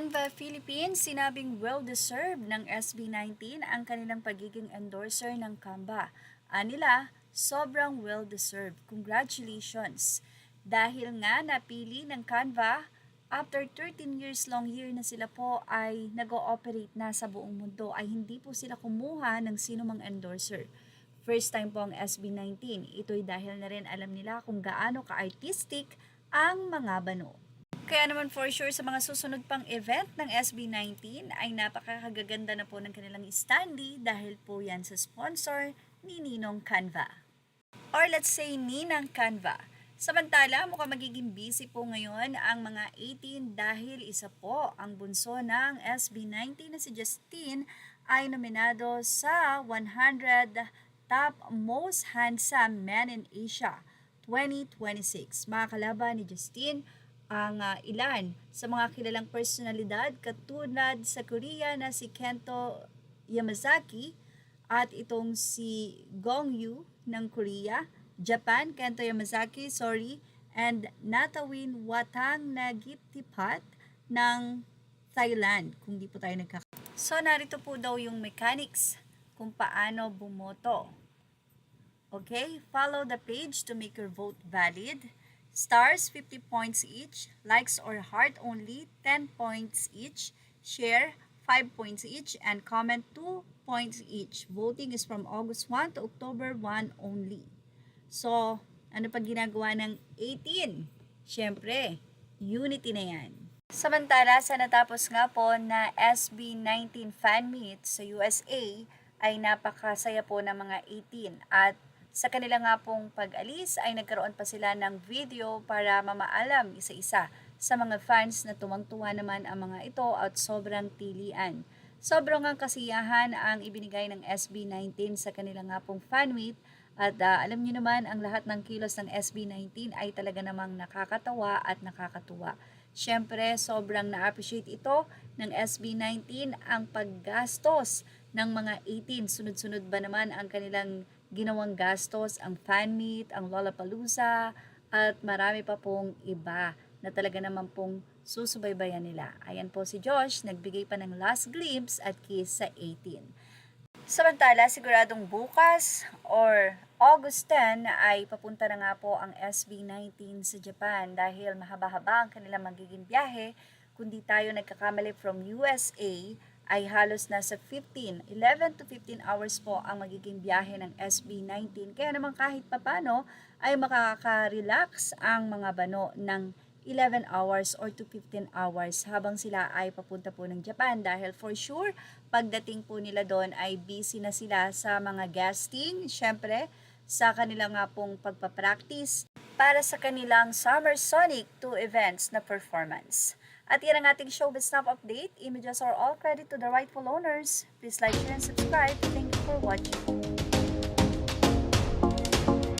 Canva Philippines, sinabing well-deserved ng SB19 ang kanilang pagiging endorser ng Canva. Anila, sobrang well-deserved. Congratulations! Dahil nga napili ng Canva, after 13 years long year na sila po ay nag-ooperate na sa buong mundo, ay hindi po sila kumuha ng sino mang endorser. First time po ang SB19. Ito'y dahil na rin alam nila kung gaano ka-artistic ang mga bano. Kaya naman for sure sa mga susunod pang event ng SB19 ay napakagaganda na po ng kanilang standee dahil po yan sa sponsor ni Ninong Canva. Or let's say Ninang Canva. Samantala, mukhang magiging busy po ngayon ang mga 18 dahil isa po ang bunso ng SB19 na si Justine ay nominado sa 100 Top Most Handsome Men in Asia 2026. Mga kalaban ni Justine ang ilan sa mga kilalang personalidad katulad sa Korea na si Kento Yamazaki at itong si Gong Yu ng Korea, Japan, Kento Yamazaki, and Natawin Watang Nagitipat ng Thailand, kung di po tayo So narito po daw yung mechanics kung paano bumoto. Okay, follow the page to make your vote valid. Stars, 50 points each. Likes or heart only, 10 points each. Share, 5 points each. And comment, 2 points each. Voting is from August 1 to October 1 only. So, ano pa ginagawa ng 18? Siyempre, unity na yan. Samantala, sa natapos nga po na SB19 fan meet sa USA, ay napakasaya po ng mga 18 at sa kanila nga pong pag-alis ay nagkaroon pa sila ng video para mamaalam isa-isa sa mga fans na tuwang-tuwa naman ang mga ito at sobrang tilian. Sobrang ang kasiyahan ang ibinigay ng SB19 sa kanila nga pong fan meet at alam niyo naman ang lahat ng kilos ng SB19 ay talaga namang nakakatawa at nakakatuwa. Siyempre, sobrang na-appreciate ito ng SB19 ang paggastos ng mga 18. Sunod-sunod ba naman ang kanilang ginawang gastos, ang fan meet, ang Lollapalooza, at marami pa pong iba na talaga naman pong susubaybayan nila. Ayan po si Josh, nagbigay pa ng last glimpse at kiss sa 18. Samantala, siguradong bukas or August 10 ay papunta na nga po ang SB19 sa Japan dahil mahaba-haba ang kanilang magiging biyahe. Kundi tayo nagkakamali from USA, ay halos nasa 11 to 15 hours po ang magiging biyahe ng SB19. Kaya naman kahit papano ay makaka-relax ang mga bano ng 11 hours or to 15 hours habang sila ay papunta po ng Japan dahil for sure pagdating po nila doon ay busy na sila sa mga guesting, syempre sa kanilang nga pong pagpapractice para sa kanilang Summer Sonic 2 events na performance. At yan ang ating showbiz snap update. Images are all credit to the rightful owners. Please like, share, and subscribe. Thank you for watching.